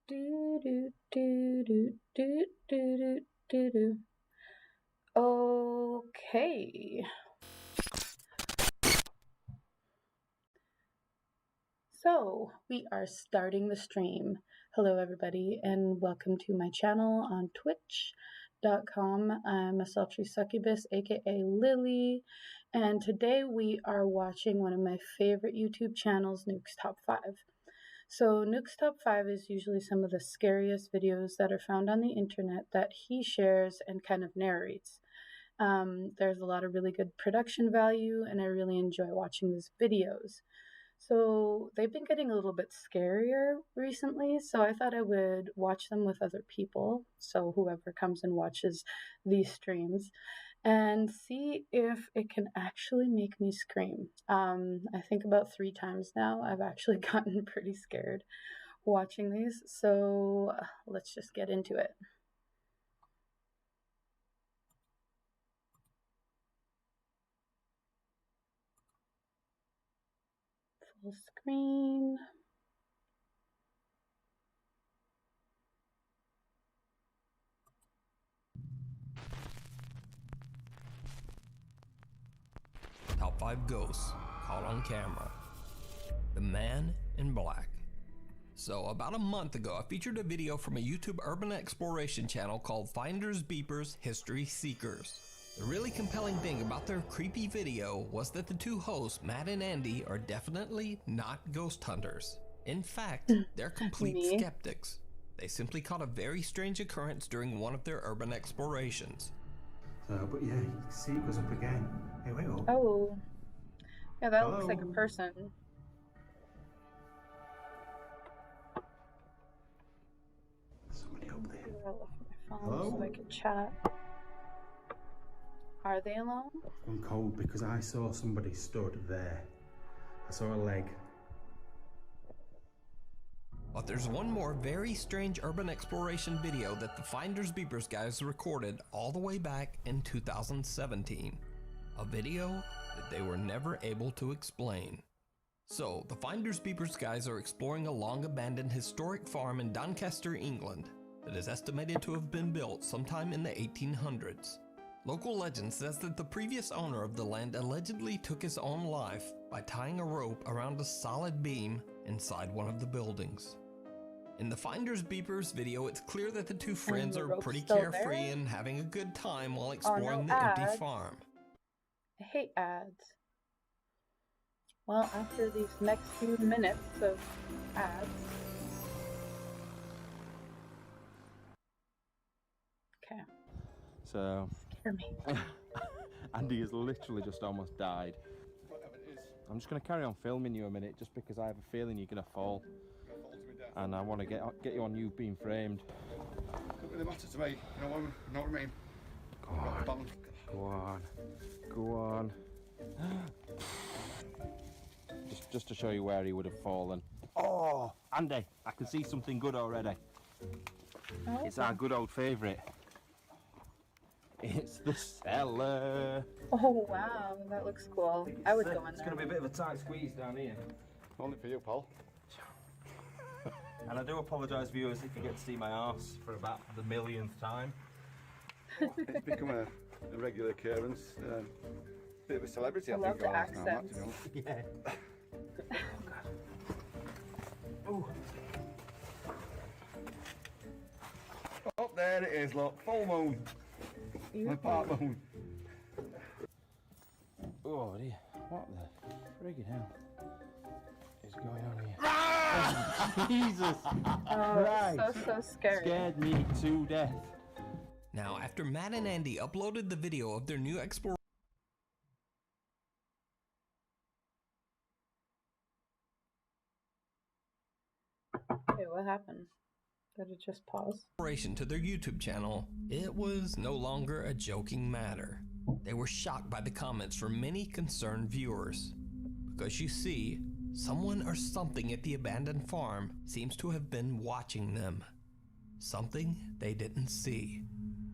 Do do do do do do do do. Okay. So we are starting the stream. Hello, everybody, and welcome to my channel on Twitch.com. I'm a sultry succubus, aka Lily, and today we are watching one of my favorite YouTube channels, Nukes Top 5. So Nukes Top 5 is usually some of the scariest videos that are found on the internet that he shares and kind of narrates. There's a lot of really good production value, and I really enjoy watching these videos. So they've been getting a little bit scarier recently, so I thought I would watch them with other people, so whoever comes and watches these streams, and see if it can actually make me scream. I think about 3 times now I've actually gotten pretty scared watching these, so let's just get into it. Full screen. Top 5 ghosts caught on camera. The Man in Black. So about a month ago, I featured a video from a YouTube urban exploration channel called Finders Beepers History Seekers. The really compelling thing about their creepy video was that the two hosts, Matt and Andy, are definitely not ghost hunters. In fact, they're complete skeptics. They simply caught a very strange occurrence during one of their urban explorations. But yeah, you can see it goes up again. Hey, wait up. Oh. Yeah, that looks like a person. Somebody up there. I left my phone so I could chat. Are they alone? I'm cold because I saw somebody stood there. I saw a leg. But there's one more very strange urban exploration video that the Finders Beepers guys recorded all the way back in 2017. A video that they were never able to explain. So, the Finders Beepers guys are exploring a long-abandoned historic farm in Doncaster, England, that is estimated to have been built sometime in the 1800s. Local legend says that the previous owner of the land allegedly took his own life by tying a rope around a solid beam inside one of the buildings. In the Finders Beepers video, it's clear that the two friends are pretty carefree and having a good time while exploring the empty farm. I hate ads. Well, after these next few minutes of ads. Okay. So, For me. Andy has literally just almost died. I'm just going to carry on filming you a minute just because I have a feeling you're going to fall. And I want to get you on you being framed. Doesn't really matter to me, you know what I mean? Go on. Go on. Just to show you where he would have fallen. Oh, Andy, I can see something good already. Oh, it's our good old favourite. It's the cellar. Oh wow, that looks cool. I would go in there. It's going to be a bit of a tight squeeze down here. Only for you, Paul. And I do apologise, viewers, if you get to see my arse for about the millionth time. It's become a regular occurrence. Bit of a celebrity, I love think. The accents. Yeah. Oh. Oh, there it is, look. Full moon. My part moon. Oh dear, what the friggin' hell is going on here? Ah! Jesus Christ! So scary. Scared me to death. Now, after Matt and Andy uploaded the video of their new exploration, Okay, what happened? Did it just pause? to their YouTube channel, it was no longer a joking matter. They were shocked by the comments from many concerned viewers. Because you see, someone or something at the abandoned farm seems to have been watching them. Something they didn't see.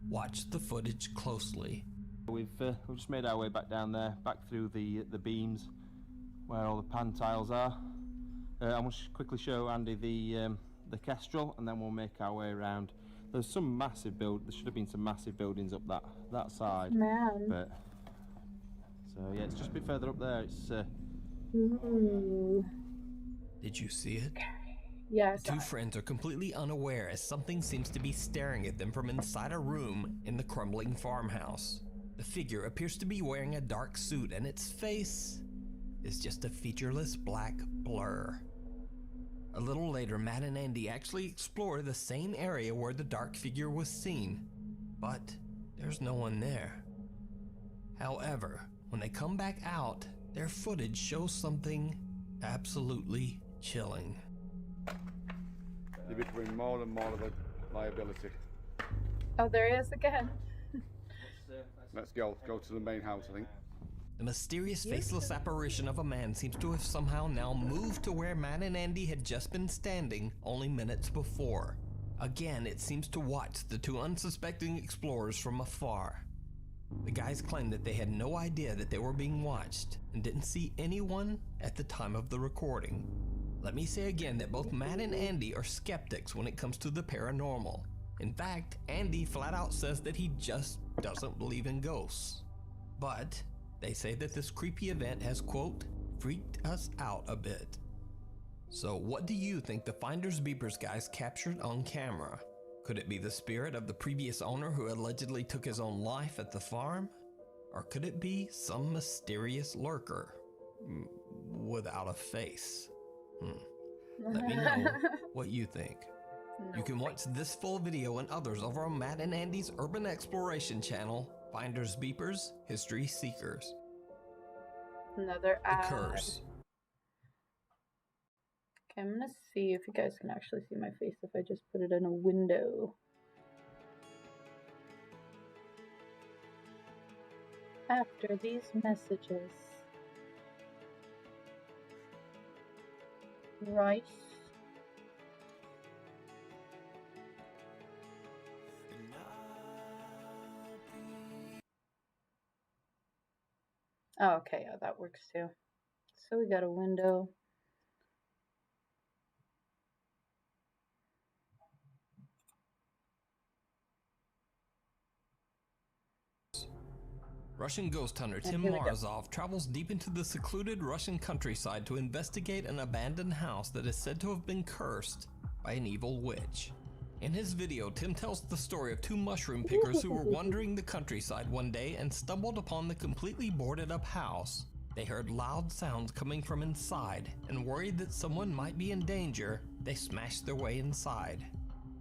Watch the footage closely. We've just made our way back down there, back through the beams where all the pan tiles are. I want to quickly show Andy the the Kestrel, and then we'll make our way around. There's some massive there should have been some massive buildings up that side. Man. But so yeah, it's just a bit further up there. It's Ooh. Did you see it? Yeah, I The saw two it. friends are completely unaware as something seems to be staring at them from inside a room in the crumbling farmhouse. The figure appears to be wearing a dark suit, and its face is just a featureless black blur. A little later, Matt and Andy actually explore the same area where the dark figure was seen, but there's no one there. However, when they come back out, their footage shows something absolutely chilling. You're becoming more and more of a liability. Oh, there he is again. Let's go to the main house, I think. The mysterious faceless apparition of a man seems to have somehow now moved to where Matt and Andy had just been standing only minutes before. Again, it seems to watch the two unsuspecting explorers from afar. The guys claim that they had no idea that they were being watched and didn't see anyone at the time of the recording. Let me say again that both Matt and Andy are skeptics when it comes to the paranormal. In fact, Andy flat out says that he just doesn't believe in ghosts. But they say that this creepy event has, quote, freaked us out a bit. So what do you think the Finders Beepers guys captured on camera? Could it be the spirit of the previous owner who allegedly took his own life at the farm? Or could it be some mysterious lurker without a face? Let me know what you think. You can watch this full video and others over on Matt and Andy's Urban Exploration channel, Finders Beepers, History Seekers. Another The ad. Curse. Okay, I'm gonna see if you guys can actually see my face if I just put it in a window. After these messages. Rice. Oh, okay, yeah, that works too. So we got a window. Russian ghost hunter Tim here we go. Morozov travels deep into the secluded Russian countryside to investigate an abandoned house that is said to have been cursed by an evil witch. In his video, Tim tells the story of two mushroom pickers who were wandering the countryside one day and stumbled upon the completely boarded up house. They heard loud sounds coming from inside, and worried that someone might be in danger, they smashed their way inside.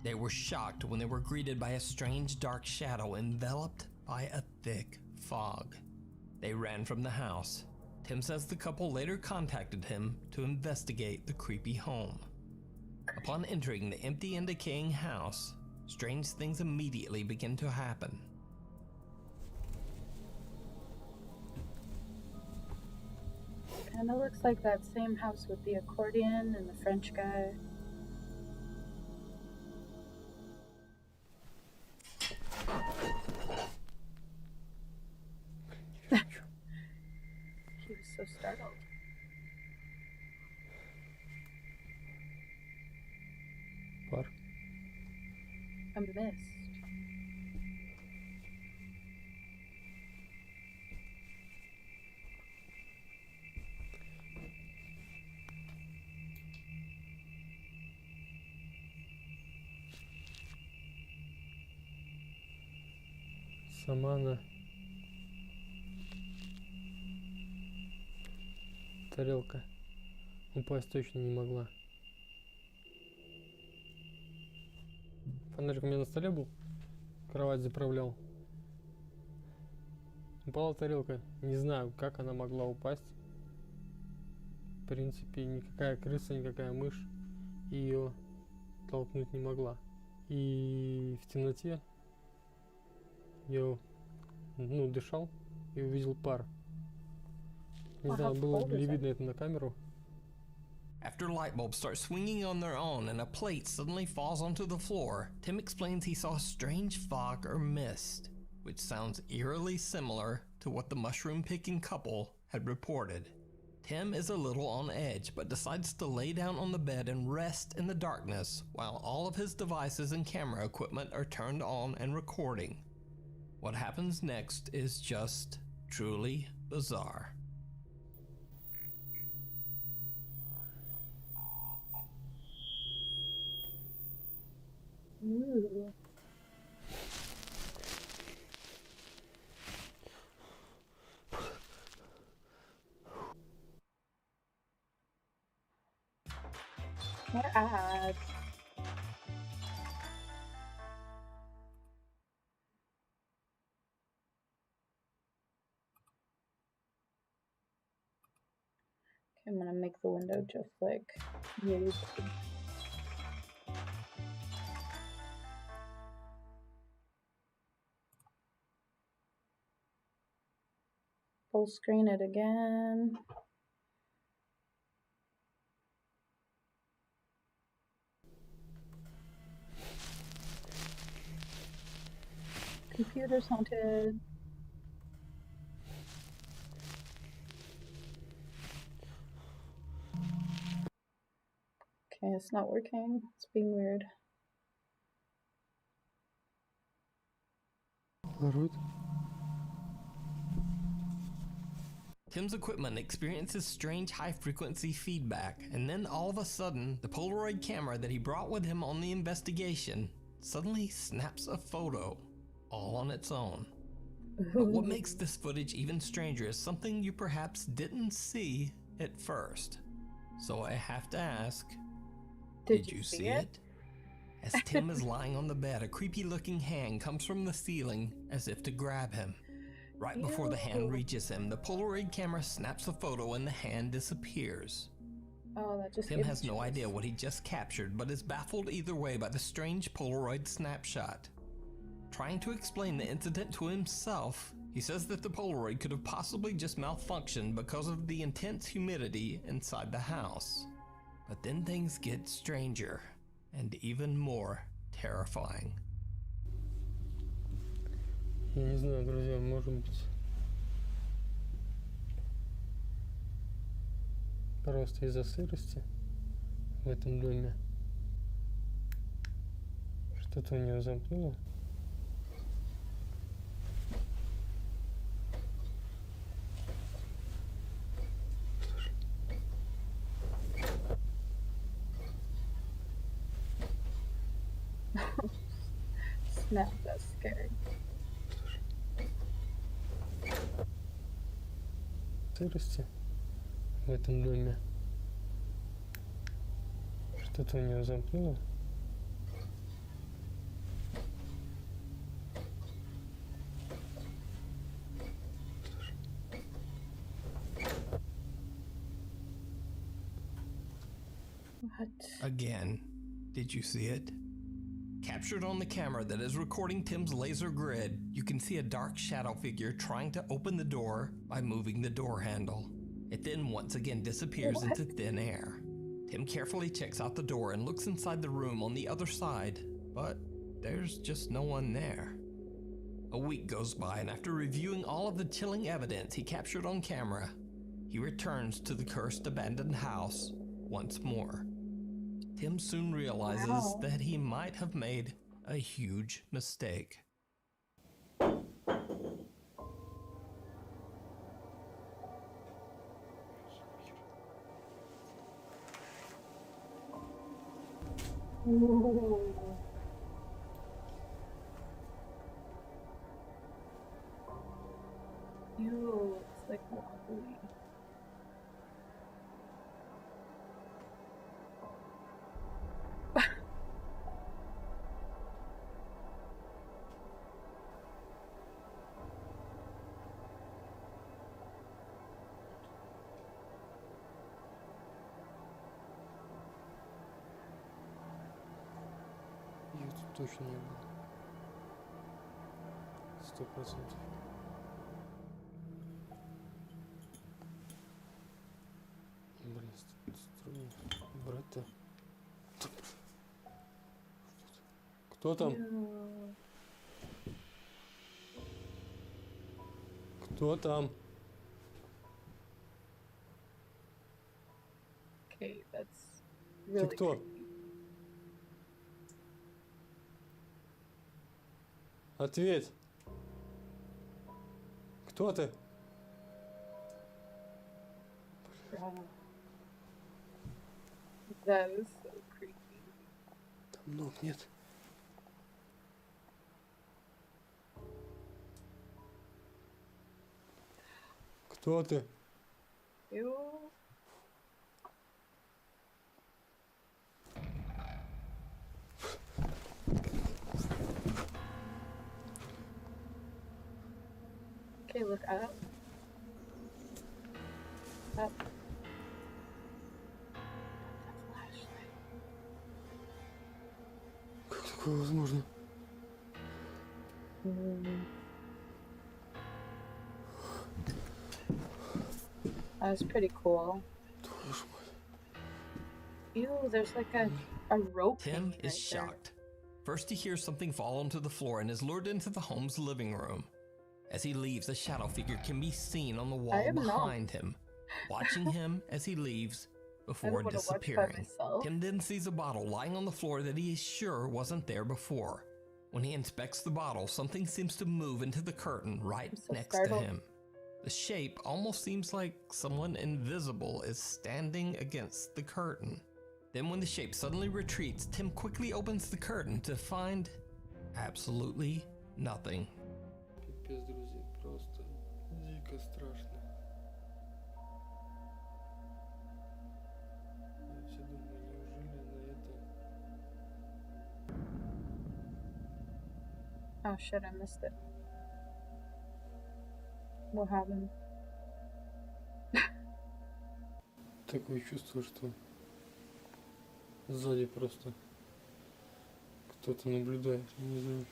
They were shocked when they were greeted by a strange dark shadow enveloped by a thick fog. They ran from the house. Tim says the couple later contacted him to investigate the creepy home. Upon entering the empty and decaying house, strange things immediately begin to happen. Kinda looks like that same house with the accordion and the French guy. He was so startled. What? A mist. Сама она. Тарелка упасть точно не могла. Фонарик у меня на столе был, кровать заправлял. Упала тарелка, не знаю, как она могла упасть. В принципе, никакая крыса, никакая мышь ее толкнуть не могла. И в темноте я дышал и увидел пар. Не знаю, было ли видно это на камеру. After light bulbs start swinging on their own and a plate suddenly falls onto the floor, Tim explains he saw a strange fog or mist, which sounds eerily similar to what the mushroom picking couple had reported. Tim is a little on edge, but decides to lay down on the bed and rest in the darkness while all of his devices and camera equipment are turned on and recording. What happens next is just truly bizarre. Ooh. More ads. Okay, I'm gonna make the window just like really big. Full screen it again. Computer's haunted. Okay, it's not working. It's being weird. Воруют. Tim's equipment experiences strange high-frequency feedback, and then all of a sudden, the Polaroid camera that he brought with him on the investigation suddenly snaps a photo, all on its own. But what makes this footage even stranger is something you perhaps didn't see at first. So I have to ask, did you see it? As Tim is lying on the bed, a creepy-looking hand comes from the ceiling as if to grab him. Right before the hand reaches him, the Polaroid camera snaps a photo and the hand disappears. Oh, that just Tim has no idea what he just captured, but is baffled either way by the strange Polaroid snapshot. Trying to explain the incident to himself, he says that the Polaroid could have possibly just malfunctioned because of the intense humidity inside the house. But then things get stranger and even more terrifying. Я не знаю, друзья, может быть просто из-за сырости в этом доме что-то у него замкнуло. Snap, that's scary. Сырости в этом доме что-то у него замкнуло. What? Again, did you see it? Captured on the camera that is recording Tim's laser grid, you can see a dark shadow figure trying to open the door by moving the door handle. It then once again disappears into thin air. Tim carefully checks out the door and looks inside the room on the other side, but there's just no one there. A week goes by, and after reviewing all of the chilling evidence he captured on camera, he returns to the cursed abandoned house once more. Tim soon realizes that he might have made a huge mistake. Ooh. Ew, it's like wobbly. Ее тут точно не было. 100%. Блин, стрёмно. Брать-то. Кто там? Ew. Кто там? really кто? creepy. Ответь. Кто ты? Wow. That is so creepy. Там ног нет. Кто ты? Ew. Okay, look up. Up. The flashlight. Как такое возможно? That was pretty cool. Твою мать. Ew, there's like a rope Tim hanging is right there. shocked. First, he hears something fall onto the floor and is lured into the home's living room. As he leaves, a shadow figure can be seen on the wall am not. behind him, watching him as he leaves before wanna watch by disappearing. myself. Tim then sees a bottle lying on the floor that he is sure wasn't there before. When he inspects the bottle, something seems to move into the curtain right I'm so next startled. to him. The shape almost seems like someone invisible is standing against the curtain. Then when the shape suddenly retreats, Tim quickly opens the curtain to find absolutely nothing. Пипец, друзья, просто дико страшно. Я все думаю, неужели на это... Oh shit, I missed it. What happened? Такое чувство, что сзади просто кто-то наблюдает, я не знаю.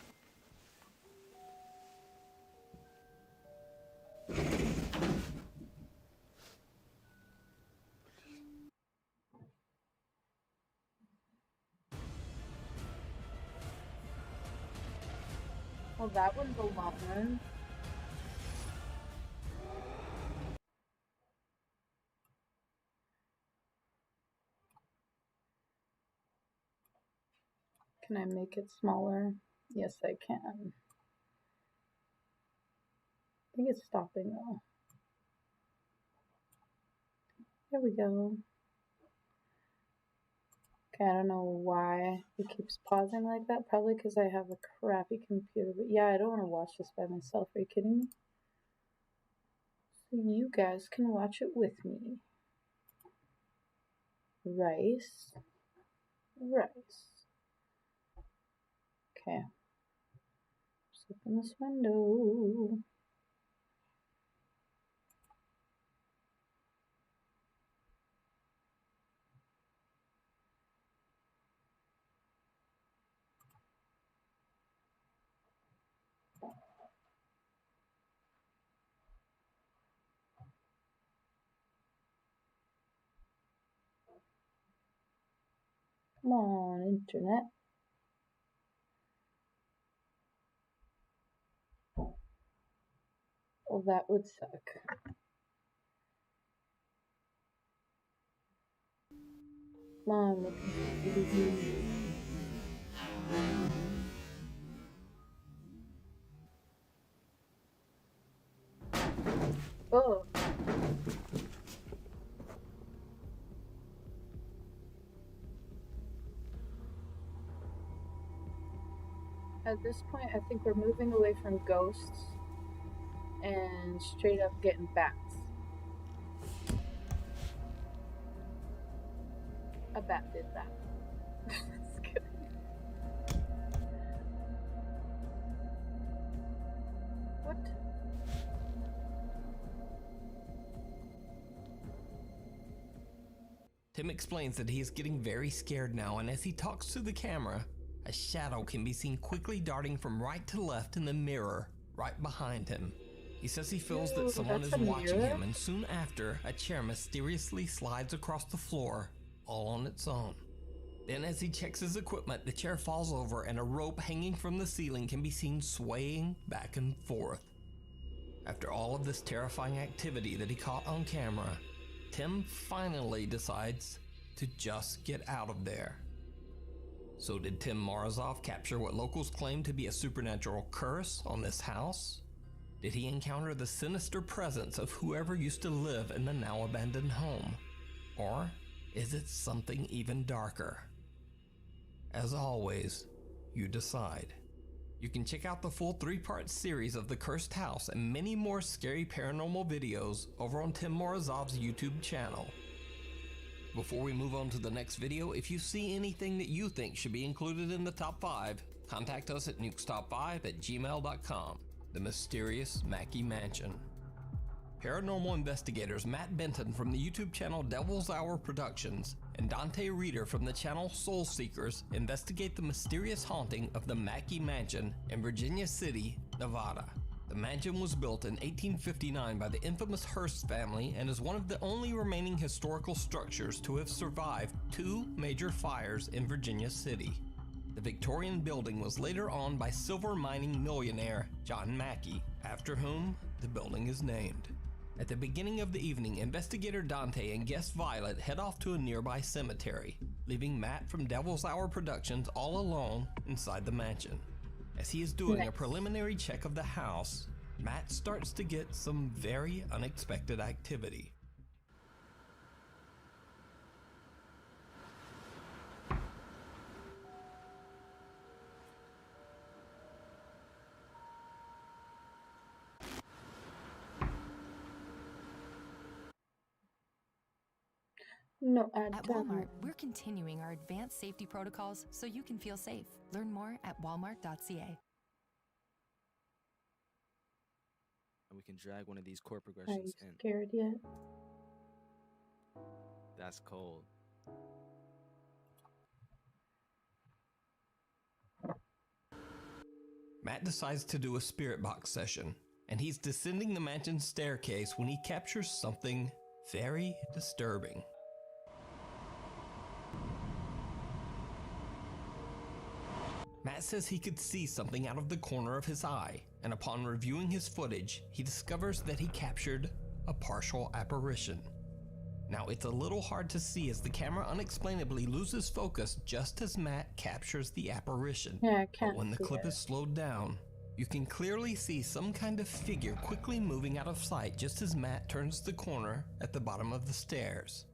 Well, that one's a long one. Can I make it smaller? Yes, I can. I think it's stopping though. There we go. Okay, I don't know why it keeps pausing like that. Probably because I have a crappy computer. But yeah, I don't want to watch this by myself. Are you kidding me? So you guys can watch it with me. Rice. Rice. Okay. Let's open this window. Come on, internet. Well, that would suck. Come on, look. Oh. At this point, I think we're moving away from ghosts and straight up getting bats. A bat did that. Just kidding. What? Tim explains that he is getting very scared now, and as he talks to the camera, a shadow can be seen quickly darting from right to left in the mirror right behind him. He says he feels that someone is that's a watching mirror? him, and soon after, a chair mysteriously slides across the floor, all on its own. Then as he checks his equipment, the chair falls over and a rope hanging from the ceiling can be seen swaying back and forth. After all of this terrifying activity that he caught on camera, Tim finally decides to just get out of there. So did Tim Morozov capture what locals claim to be a supernatural curse on this house? Did he encounter the sinister presence of whoever used to live in the now abandoned home? Or is it something even darker? As always, you decide. You can check out the full 3-part series of The Cursed House and many more scary paranormal videos over on Tim Morozov's YouTube channel. Before we move on to the next video, if you see anything that you think should be included in the top 5, contact us at nukestop5@gmail.com. The mysterious Mackey Mansion. Paranormal investigators Matt Benton from the YouTube channel Devil's Hour Productions and Dante Reeder from the channel Soul Seekers investigate the mysterious haunting of the Mackey Mansion in Virginia City, Nevada. The mansion was built in 1859 by the infamous Hearst family and is one of the only remaining historical structures to have survived 2 major fires in Virginia City. The Victorian building was later owned by silver mining millionaire John Mackey, after whom the building is named. At the beginning of the evening, investigator Dante and guest Violet head off to a nearby cemetery, leaving Matt from Devil's Hour Productions all alone inside the mansion. As he is doing a preliminary check of the house, Matt starts to get some very unexpected activity. No, At Walmart, we're continuing our advanced safety protocols so you can feel safe. Learn more at walmart.ca. And we can drag one of these core Are you progressions in. scared yet? That's cold. Matt decides to do a spirit box session, and he's descending the mansion's staircase when he captures something very disturbing. Matt says he could see something out of the corner of his eye, and upon reviewing his footage, he discovers that he captured a partial apparition. Now, it's a little hard to see as the camera unexplainably loses focus just as Matt captures the apparition. Yeah, I can't But when the see clip it. is slowed down, you can clearly see some kind of figure quickly moving out of sight just as Matt turns the corner at the bottom of the stairs.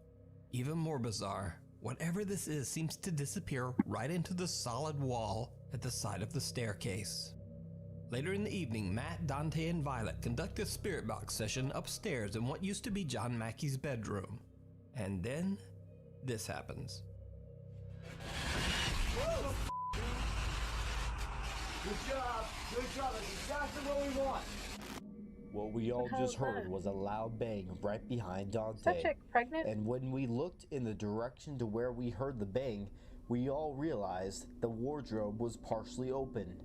Even more bizarre, whatever this is seems to disappear right into the solid wall at the side of the staircase. Later in the evening, Matt, Dante, and Violet conduct a spirit box session upstairs in what used to be John Mackey's bedroom. And then, this happens. Good job. That's exactly what we want. What we all How's just heard that? was a loud bang right behind Is that Dante. chick pregnant? And when we looked in the direction to where we heard the bang, we all realized the wardrobe was partially open.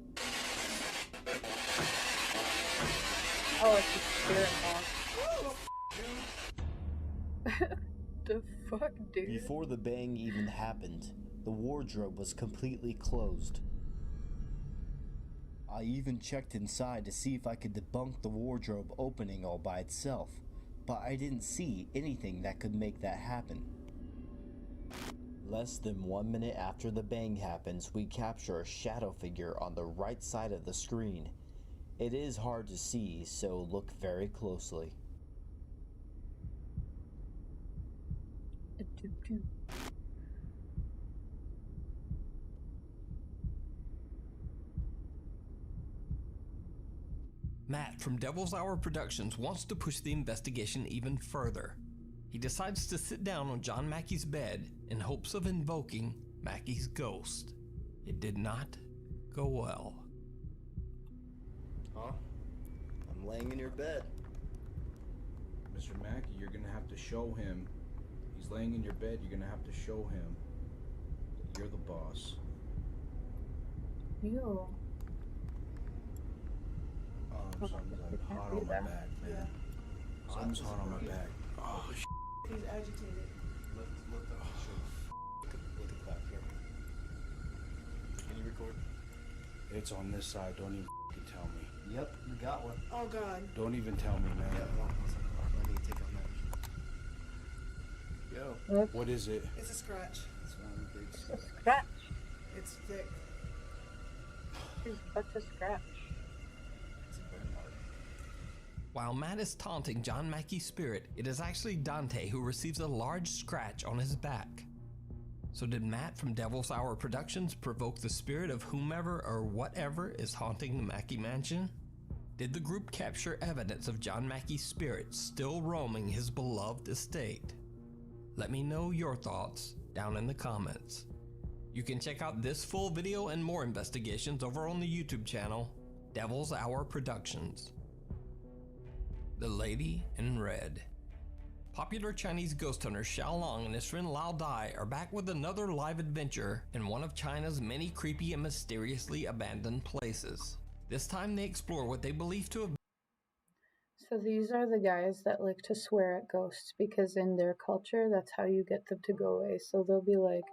Oh, it's a spirit box. The fuck, dude? Before the bang even happened, the wardrobe was completely closed. I even checked inside to see if I could debunk the wardrobe opening all by itself, but I didn't see anything that could make that happen. Less than 1 minute after the bang happens, we capture a shadow figure on the right side of the screen. It is hard to see, so look very closely. Matt from Devil's Hour Productions wants to push the investigation even further. He decides to sit down on John Mackey's bed in hopes of invoking Mackey's ghost. It did not go well. Huh? I'm laying in your bed. Mr. Mackey, you're gonna have to show him. He's laying in your bed, you're gonna have to show him that you're the boss. Ew. Something's like hot on my back, man. Something's hot on my back. Oh, shit. He's agitated. Look at the clap here. Can you record? It's on this side, don't even tell me. Yep, we got one. Oh God. Don't even tell me, man. Let me take on that. go. Look, What is it? It's a scratch. It's one big scratch. scratch. It's thick. She's about to scratch. It's a burn mark. While Matt is taunting John Mackey's spirit, it is actually Dante who receives a large scratch on his back. So did Matt from Devil's Hour Productions provoke the spirit of whomever or whatever is haunting the Mackey mansion? Did the group capture evidence of John Mackey's spirit still roaming his beloved estate? Let me know your thoughts down in the comments. You can check out this full video and more investigations over on the YouTube channel, Devil's Hour Productions. The Lady in Red. Popular Chinese ghost hunter Xiao Long and his friend Lao Dai are back with another live adventure in one of China's many creepy and mysteriously abandoned places. This time they explore what they believe to have. So these are the guys that like to swear at ghosts because in their culture, that's how you get them to go away. So they'll be like,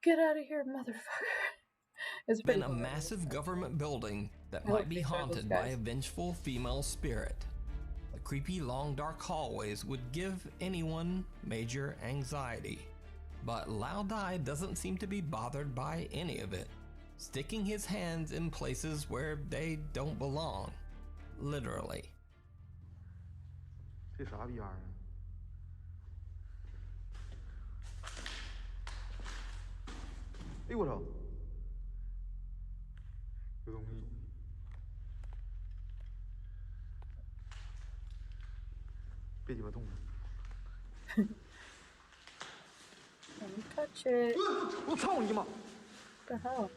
"Get out of here, motherfucker." It's been pretty a hilarious. massive government building that I might hope be these are those haunted by guys. a vengeful female spirit. The creepy long dark hallways would give anyone major anxiety. But Lao Dai doesn't seem to be bothered by any of it, sticking his hands in places where they don't belong. Literally. 这啥逼玩意儿？哎呦我操！有东西。别鸡巴动了！ Don't touch it. 我操你妈！ What the hell?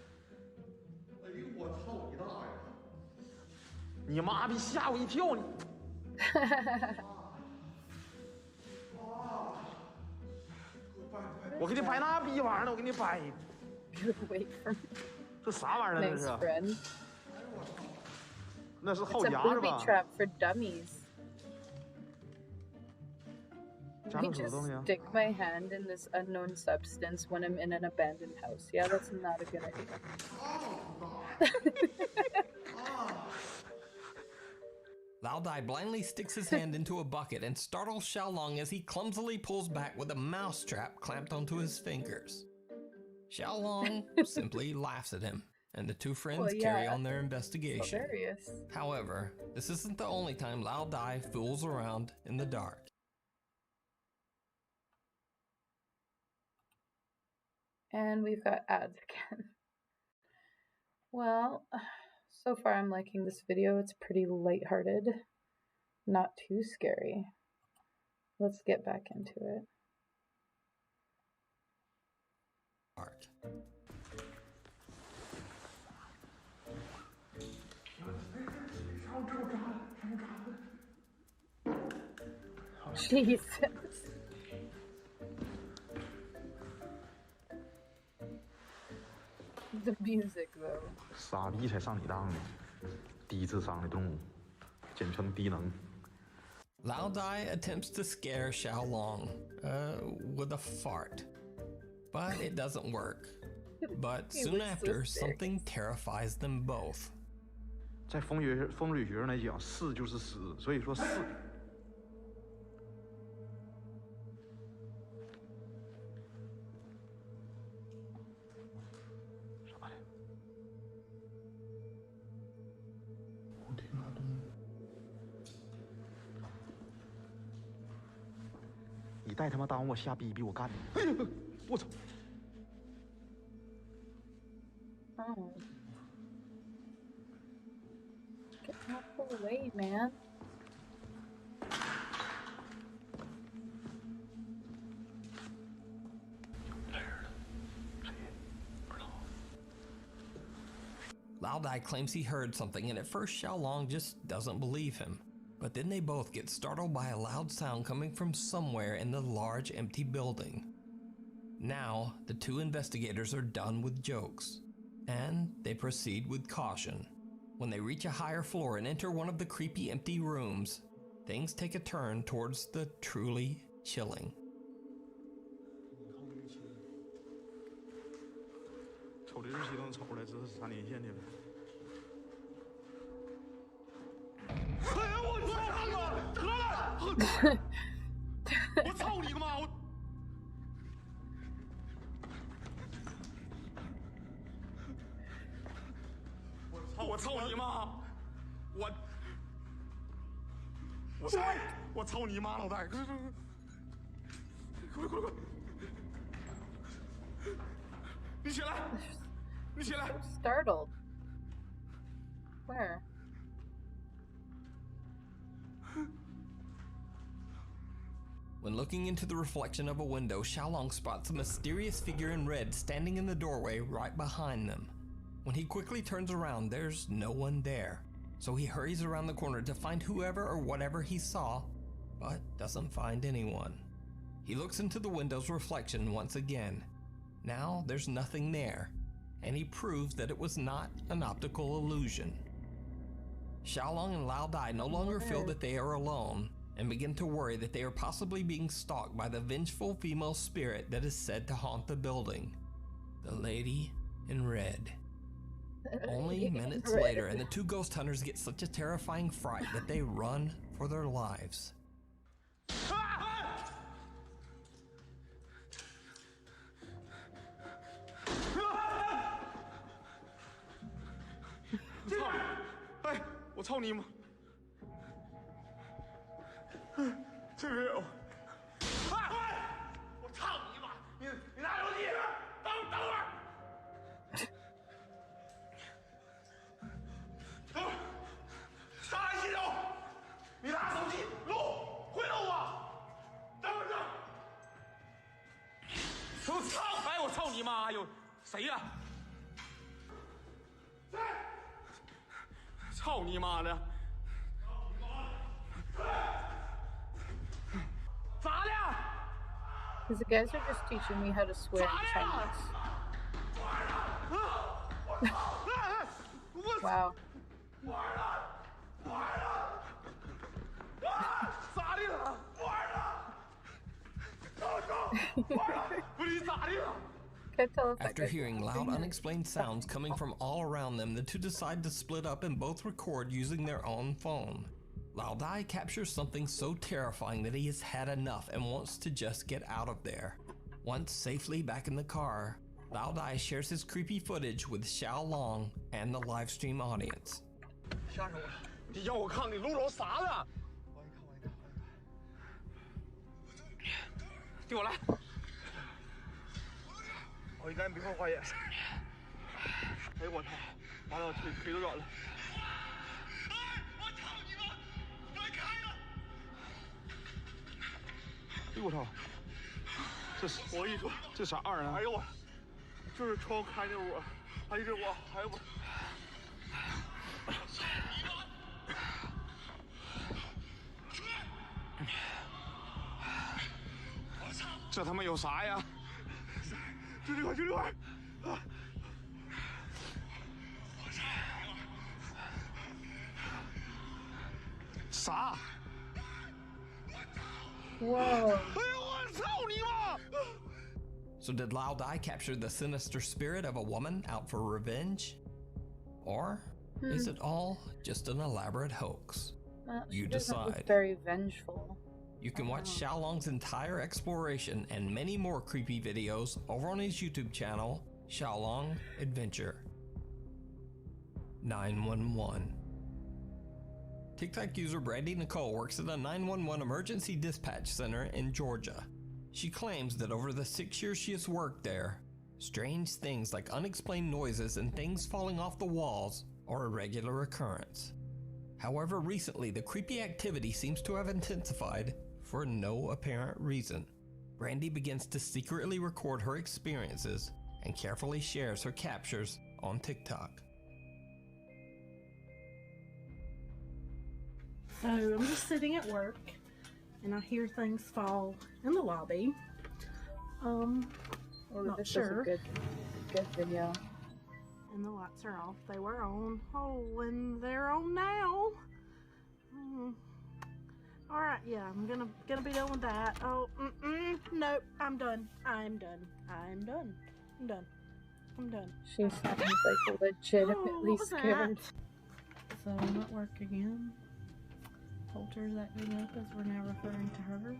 哎呦我操你大爷！你妈逼吓我一跳！你。我给你掰那逼玩意儿呢！我给你掰。 Get away from me. 这啥玩意儿呢？这 Nice 是？ friend. 那是 It's 耗 a 牙是 booby 吧？ trap for dummies. 加 Let 入 me 手 just 动了呀？ stick my hand in this unknown substance when I'm in an abandoned house. Yeah, that's not a good idea. Lao Dai blindly sticks his hand into a bucket and startles Xiao Long as he clumsily pulls back with a mousetrap clamped onto his fingers. Xiao Long simply laughs at him, and the two friends Well, yeah, carry on their investigation. Hilarious. However, this isn't the only time Lao Dai fools around in the dark. And we've got ads again. Well, so far I'm liking this video. It's pretty lighthearted, not too scary. Let's get back into it. Art. Jesus. The music, though. 傻逼才上你当呢！低智商的动物，简称低能。 Lao Dai attempts to scare Xiao Long with a fart, but it doesn't work. But He soon looks so after, sick. something terrifies them both. 在风水学上来讲，是就是死，所以说是。啥的？我听啥动静？你带他妈当我瞎逼逼我干的！哎呦，我操！ Oh. Get out of the way, man. Lao Dai claims he heard something, and at first Xiao Long just doesn't believe him. But then they both get startled by a loud sound coming from somewhere in the large empty building. Now, the two investigators are done with jokes, and they proceed with caution. When they reach a higher floor and enter one of the creepy empty rooms, things take a turn towards the truly chilling. 瞅这日期都能瞅出来，这是3年前的了。哎呀，我操你妈！得了，我操你个妈！我操你妈！我操你妈，老大！快！ 你起来！你起来 Startled. Where? When looking into the reflection of a window, Xiaolong spots a mysterious figure in red standing in the doorway right behind them. When he quickly turns around, there's no one there. So he hurries around the corner to find whoever or whatever he saw, but doesn't find anyone. He looks into the window's reflection once again. Now there's nothing there, and he proves that it was not an optical illusion. Xiaolong and Lao Dai no longer feel that they are alone, and begin to worry that they are possibly being stalked by the vengeful female spirit that is said to haunt the building. The Lady in Red. Only minutes later, and the two ghost hunters get such a terrifying fright that they run for their lives.我操你妈！这个有！我操你妈！你拿手机！等会儿！等会儿！上来洗手！你拿手机录，回录我！等会儿！我操！哎，我操你妈！有谁呀？操你妈的！ Because the guys are just teaching me how to swear in Chinese. Wow. After hearing loud, unexplained sounds coming from all around them, the two decide to split up and both record using their own phone. Lao Dai captures something so terrifying that he has had enough and wants to just get out of there. Once safely back in the car, Lao Dai shares his creepy footage with Xiaolong and the livestream audience. 吓着我了！你要我看你录着啥呢？替我来！我应该没法花眼。哎呦我操！完了，我腿都软了。 哎呦我操！这是我一说这啥玩意儿？哎呦我，就是窗开的我，哎呦我，哎呦我，这他妈有啥呀？就这块，就这块。啥？ Whoa. So did Lao Dai capture the sinister spirit of a woman out for revenge? Or is it all just an elaborate hoax? You decide. Look very vengeful. You can watch Xiaolong's entire exploration and many more creepy videos over on his YouTube channel, Xiaolong Adventure. 911. TikTok user Brandy Nicole works at a 911 emergency dispatch center in Georgia. She claims that over the 6 years she has worked there, strange things like unexplained noises and things falling off the walls are a regular occurrence. However, recently the creepy activity seems to have intensified for no apparent reason. Brandy begins to secretly record her experiences and carefully shares her captures on TikTok. So I'm just sitting at work and I hear things fall in the lobby. Not this sure. is a good video. And the lights are off. They were on. Oh, and they're on now. All right, yeah, I'm gonna be done with that. Oh, nope, I'm done. I'm done. She sounds like legitimately scared. So I'm at work again. Holter's acting up as we're now referring to her.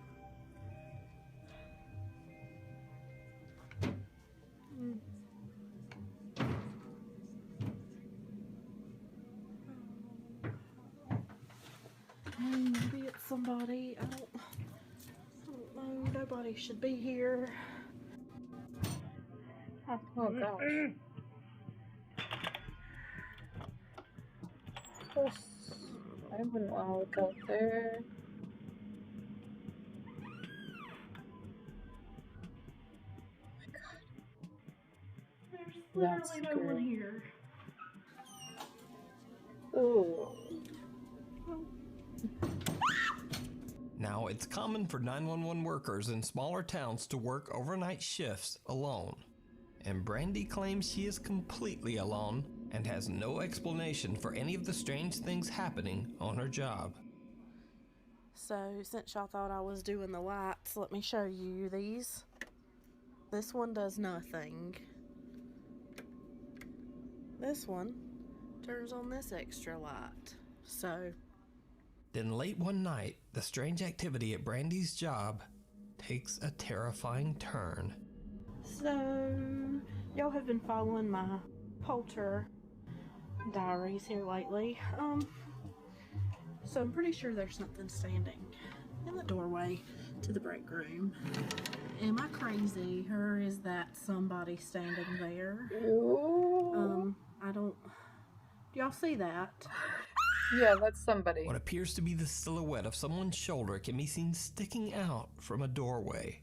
somebody. I don't know. Nobody should be here. Oh gosh. I wouldn't want to look out there. There's literally no one here. Ooh. Now, it's common for 911 workers in smaller towns to work overnight shifts alone. And Brandy claims she is completely alone and has no explanation for any of the strange things happening on her job. So, since y'all thought I was doing the lights, let me show you these. This one does nothing. This one turns on this extra light. So, Then late one night, the strange activity at Brandy's job takes a terrifying turn. So, y'all have been following my polter diaries here lately. So I'm pretty sure there's something standing in the doorway to the break room. Am I crazy, or is that somebody standing there? I don't... Do y'all see that? Yeah, that's somebody. What appears to be the silhouette of someone's shoulder can be seen sticking out from a doorway.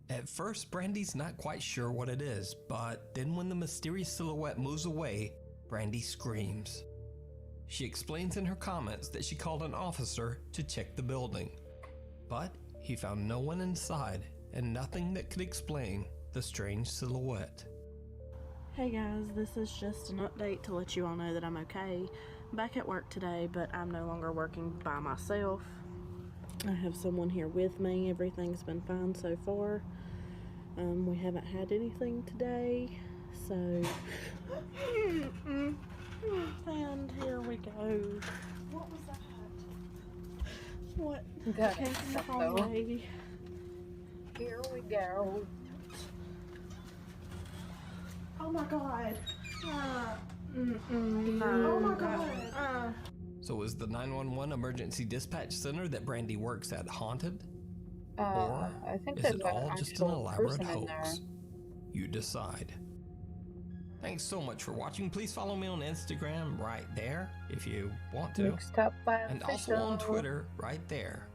At first, Brandy's not quite sure what it is, but then when the mysterious silhouette moves away, Brandy screams. She explains in her comments that she called an officer to check the building, but he found no one inside and nothing that could explain the strange silhouette. Hey guys, this is just an update to let you all know that I'm okay. I'm back at work today, but I'm no longer working by myself. I have someone here with me. Everything's been fine so far. We haven't had anything today, so... And here we go. What was that? What? That came from the hallway? Here we go. Oh my god. No. Oh my god. So is the 911 emergency dispatch center that Brandy works at haunted? Or I think is there's it an all just an actual elaborate person in there. hoax? You decide. Thanks so much for watching. Please follow me on Instagram right there if you want to. Nukes Top 5 and also on Twitter right there.